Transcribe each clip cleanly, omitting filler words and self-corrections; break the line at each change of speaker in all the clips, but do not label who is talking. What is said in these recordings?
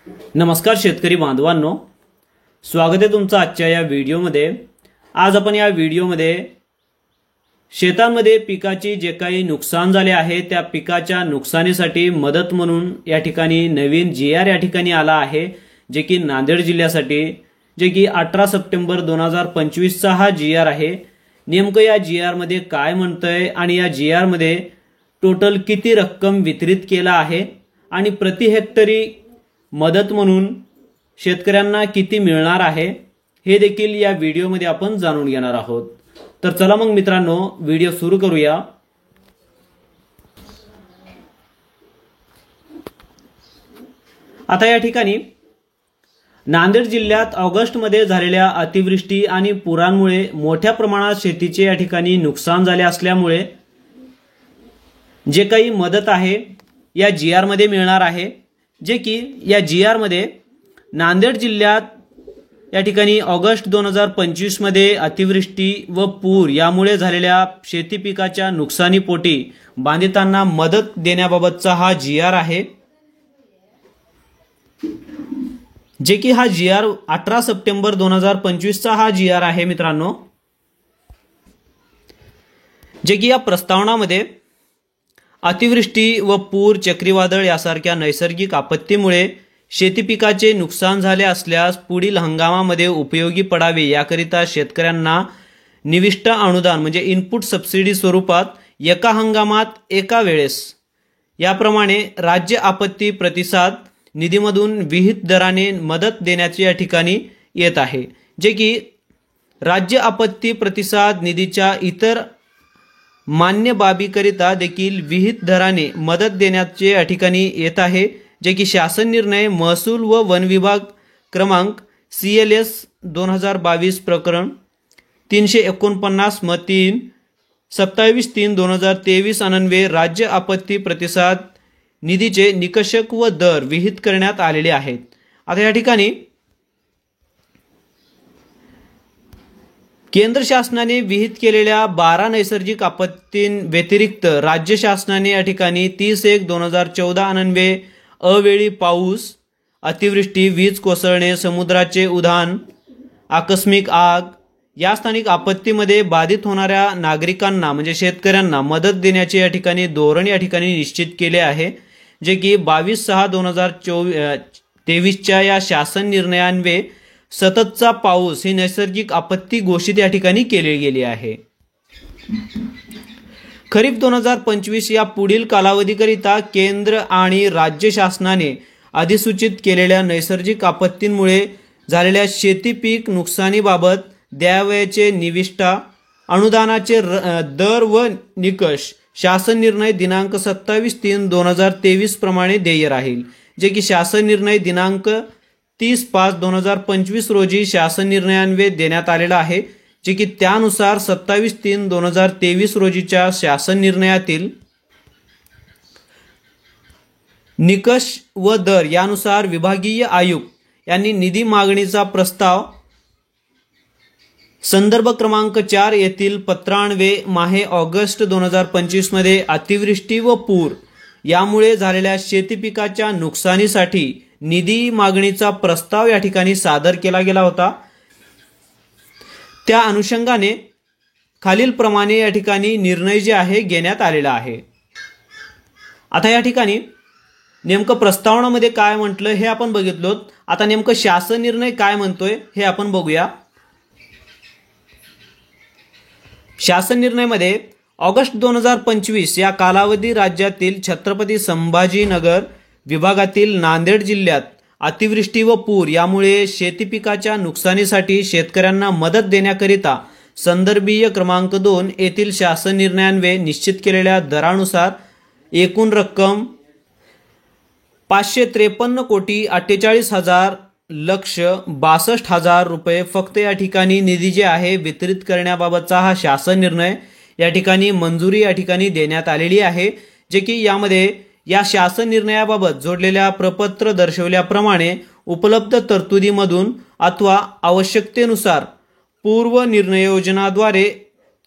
नमस्कार शेतकरी बांधवांनो, स्वागत आहे तुमचं आजच्या या व्हिडिओमध्ये। आज आपण या व्हिडिओमध्ये शेतांमध्ये पिकाची जे काही नुकसान झाले आहे त्या पिकाच्या नुकसानीसाठी मदत म्हणून या ठिकाणी नवीन GR या ठिकाणी आला आहे, जे की नांदेड जिल्ह्यासाठी, जे की 18 सप्टेंबर 2025 चा हा GR आहे। नेमकं या GR मध्ये काय म्हणतंय आणि या GR मध्ये टोटल किती रक्कम वितरित केला आहे आणि प्रति हेक्टरी मदत म्हणून शेतकऱ्यांना किती मिळणार आहे हे देखील या व्हिडिओमध्ये आपण जाणून घेणार आहोत। तर चला मग मित्रांनो, व्हिडिओ सुरू करूया। आता या ठिकाणी नांदेड जिल्ह्यात ऑगस्ट मध्ये झालेल्या अतिवृष्टी आणि पुरांमुळे मोठ्या प्रमाणात शेतीचे या ठिकाणी नुकसान झाले असल्यामुळे जे काही मदत आहे या GR मध्ये मिळणार आहे, जे की या GR मध्ये नांदेड जिल्ह्यात या ठिकाणी ऑगस्ट 2025 मध्ये अतिवृष्टी व पूर यामुळे झालेल्या शेती पिकाच्या नुकसानीपोटी बांधितांना मदत देण्याबाबतचा हा GR आहे, जे की हा GR 18 सप्टेंबर 2025 चा हा GR आहे मित्रांनो। जे की या प्रस्तावनामध्ये अतिवृष्टी व पूर, चक्रीवादळ यासारख्या नैसर्गिक आपत्तीमुळे शेती पिकाचे नुकसान झाले असल्यास पुढील हंगामामध्ये उपयोगी पडावे याकरिता शेतकऱ्यांना निविष्ट अनुदान म्हणजे इनपुट सबसिडी स्वरूपात एका हंगामात एका वेळेस याप्रमाणे राज्य आपत्ती प्रतिसाद निधीमधून विहित दराने मदत देण्याची या ठिकाणी येत आहे, जे की राज्य आपत्ती प्रतिसाद निधीच्या इतर मान्य बाबीकरिता देखील विहित दराने मदत देण्याचे या ठिकाणी येत आहे, जे की शासन निर्णय महसूल व वन विभाग क्रमांक CLS 2022 प्रकरण 349 म 3 27/3/2023 अन्वये राज्य आपत्ती प्रतिसाद निधीचे निकषक व दर विहित करण्यात आलेले आहेत। आता या ठिकाणी केंद्र शासनाने विहित केलेल्या 12 नैसर्गिक आपत्तींव्यतिरिक्त राज्य शासनाने या ठिकाणी 30/1/2014 अन्वये अवेळी पाऊस, अतिवृष्टी, वीज कोसळणे, समुद्राचे उधाण, आकस्मिक आग या स्थानिक आपत्तीमध्ये बाधित होणाऱ्या नागरिकांना म्हणजे शेतकऱ्यांना मदत देण्याचे या ठिकाणी धोरण या ठिकाणी निश्चित केले आहे, जे की 22/6/2023 च्या या शासन निर्णयान्वये सततचा पाऊस ही नैसर्गिक आपत्ती घोषित या ठिकाणी केली गेली आहे। खरीप 2025 या पुढील कालावधीकरिता केंद्र आणि राज्य शासनाने अधिसूचित केलेल्या नैसर्गिक आपत्तींमुळे झालेल्या शेती पीक नुकसानीबाबत द्यावयाचे निविष्ठा अनुदानाचे दर व निकष शासन निर्णय दिनांक 27/3/2023 प्रमाणे देय राहील, जे की शासन निर्णय दिनांक 30/5/2025 रोजी शासन निर्णयान्वये देण्यात आलेला आहे, जे की त्यानुसार 27/3/2023 रोजीच्या शासन निर्णयातील निकष व दर यानुसार विभागीय आयुक्त यांनी निधी मागणीचा प्रस्ताव संदर्भ क्रमांक 4 येथील पत्रान्वये माहे ऑगस्ट 2025 मध्ये अतिवृष्टी व पूर यामुळे झालेल्या शेती पिकाच्या नुकसानीसाठी निधी मागणीचा प्रस्ताव या ठिकाणी सादर केला गेला होता। त्या अनुषंगाने खालील प्रमाणे या ठिकाणी निर्णय जे आहे घेण्यात आलेला आहे। आता या ठिकाणी नेमकं प्रस्तावनामध्ये काय म्हटलं हे आपण बघितलो। आता नेमकं शासन निर्णय काय म्हणतोय हे आपण बघूया। शासन निर्णयामध्ये ऑगस्ट 2025 या कालावधी राज्यातील छत्रपती संभाजीनगर विभागातील नांदेड जिल्ह्यात अतिवृष्टी व पूर यामुळे शेती पिकाच्या नुकसानीसाठी शेतकऱ्यांना मदत देण्याकरिता संदर्भीय क्रमांक 2 येथील शासन निर्णयान्वये निश्चित केलेल्या दरानुसार एकूण रक्कम 553,48,62,62,000 रुपये फक्त या ठिकाणी निधी जे आहे वितरित करण्याबाबतचा हा शासन निर्णय या ठिकाणी मंजुरी या ठिकाणी देण्यात आलेली आहे, जे की यामध्ये या शासन निर्णयाबाबत जोडलेल्या प्रपत्र दर्शवल्याप्रमाणे उपलब्ध तरतुदीमधून अथवा आवश्यकतेनुसार पूर्व निर्णयोजनाद्वारे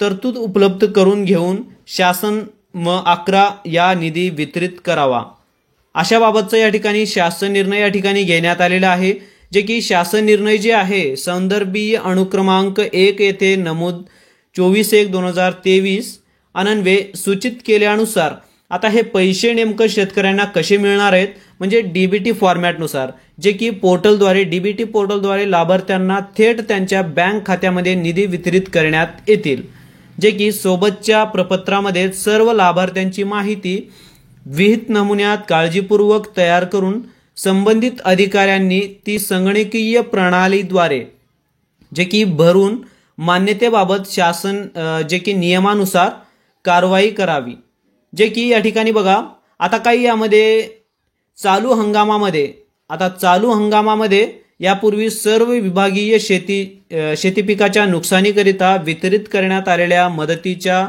तरतूद उपलब्ध करून घेऊन शासन म 11 या निधी वितरित करावा। अशाबाबतचा या ठिकाणी शासन निर्णय या ठिकाणी घेण्यात आलेला आहे, जे की शासन निर्णय जे आहे संदर्भीय अनुक्रमांक 1 येथे नमूद 24/1/2023 अन्वये सूचित केल्यानुसार आता हे पैसे नेमकं शेतकऱ्यांना कसे मिळणार आहेत, म्हणजे डीबीटी फॉर्मॅटनुसार, जे की पोर्टलद्वारे डीबीटी पोर्टलद्वारे लाभार्थ्यांना थेट त्यांच्या बँक खात्यामध्ये निधी वितरित करण्यात येतील, जे की सोबतच्या प्रपत्रामध्ये सर्व लाभार्थ्यांची माहिती विहित नमुन्यात काळजीपूर्वक तयार करून संबंधित अधिकाऱ्यांनी ती संगणकीय प्रणालीद्वारे जे की भरून मान्यतेबाबत शासन जे की नियमानुसार कारवाई करावी। जे की या ठिकाणी बघा, आता काही यामध्ये चालू हंगामामध्ये यापूर्वी सर्व विभागीय शेती पिकाच्या नुकसानीकरिता वितरित करण्यात आलेल्या मदतीच्या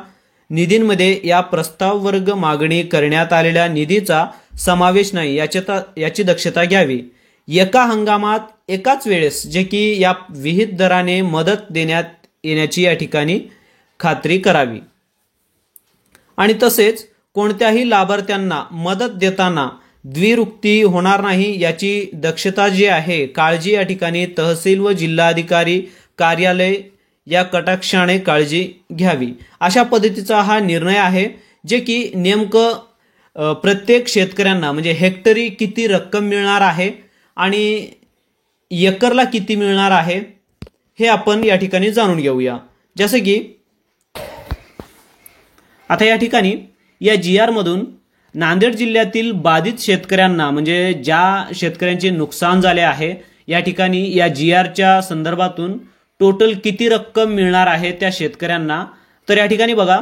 निधींमध्ये या प्रस्ताव वर्ग मागणी करण्यात आलेल्या निधीचा समावेश नाही याची दक्षता घ्यावी। एका हंगामात एकाच वेळेस जे की या विहित दराने मदत देण्यात येण्याची या ठिकाणी खात्री करावी। आणि तसेच कोणत्याही लाभार्थ्यांना मदत देताना द्विरुक्ती होणार नाही याची दक्षता जी आहे काळजी या ठिकाणी तहसील व जिल्हाधिकारी कार्यालय या कटाक्षाने काळजी घ्यावी। अशा पद्धतीचा हा निर्णय आहे, जे की नेमकं प्रत्येक शेतकऱ्यांना म्हणजे हेक्टरी किती रक्कम मिळणार आहे आणि एकरला किती मिळणार आहे हे आपण या ठिकाणी जाणून घेऊया। जसे की आता या ठिकाणी या GR मधून नांदेड जिल्ह्यातील बाधित शेतकऱ्यांना म्हणजे ज्या शेतकऱ्यांचे नुकसान झाले आहे या ठिकाणी या GRच्या संदर्भातून टोटल किती रक्कम मिळणार आहे त्या शेतकऱ्यांना, तर या ठिकाणी बघा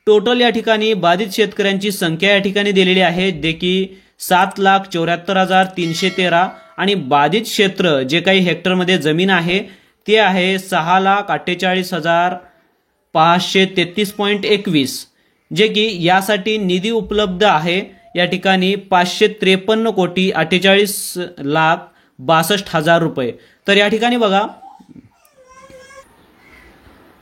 टोटल या ठिकाणी बाधित शेतकऱ्यांची संख्या या ठिकाणी दिलेली आहे, जे की 7,74,313 आणि बाधित क्षेत्र जे काही हेक्टरमध्ये जमीन आहे ते आहे 6,48,533.21, जे की यासाठी निधी उपलब्ध आहे या ठिकाणी 553,48,62,000 रुपये। तर या ठिकाणी बघा,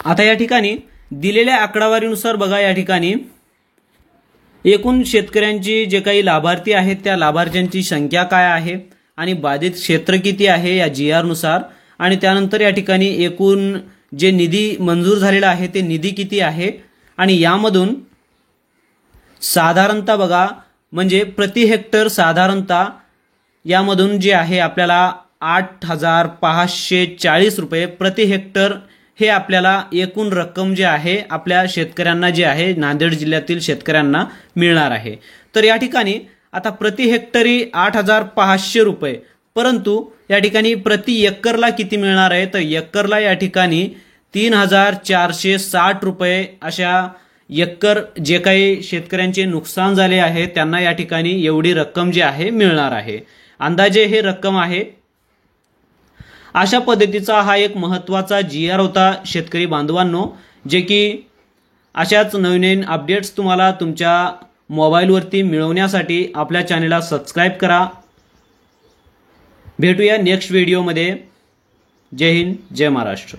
आता या ठिकाणी दिलेल्या आकडेवारीनुसार बघा या ठिकाणी एकूण शेतकऱ्यांची जे काही लाभार्थी आहेत त्या लाभार्थ्यांची संख्या काय आहे आणि बाधित क्षेत्र किती आहे या GR नुसार, आणि त्यानंतर या ठिकाणी एकूण जे निधी मंजूर झालेला आहे ते निधी किती आहे, आणि यामधून साधारणतः बघा म्हणजे प्रति हेक्टर साधारणतः यामधून जे आहे आपल्याला 8,540 रुपये प्रति हेक्टर हे आपल्याला एकूण रक्कम जे आहे आपल्या शेतकऱ्यांना जे आहे नांदेड जिल्ह्यातील शेतकऱ्यांना मिळणार आहे। तर या ठिकाणी आता प्रति हेक्टरी 8,500 रुपये, परंतु या ठिकाणी प्रति एकरला किती मिळणार आहे, तर एकरला या ठिकाणी 3,460 रुपये अशा एकर जे काही शेतकऱ्यांचे नुकसान झाले आहे त्यांना या ठिकाणी एवढी रक्कम जी आहे मिळणार आहे। अंदाजे हे रक्कम आहे। अशा पद्धतीचा हा एक महत्त्वाचा GR होता शेतकरी बांधवांनो, जे की अशाच नवीन अपडेट्स तुम्हाला तुमच्या मोबाईलवरती मिळवण्यासाठी आपल्या चॅनलला सबस्क्राईब करा। भेटूया नेक्स्ट व्हिडिओमध्ये। जय हिंद, जय महाराष्ट्र।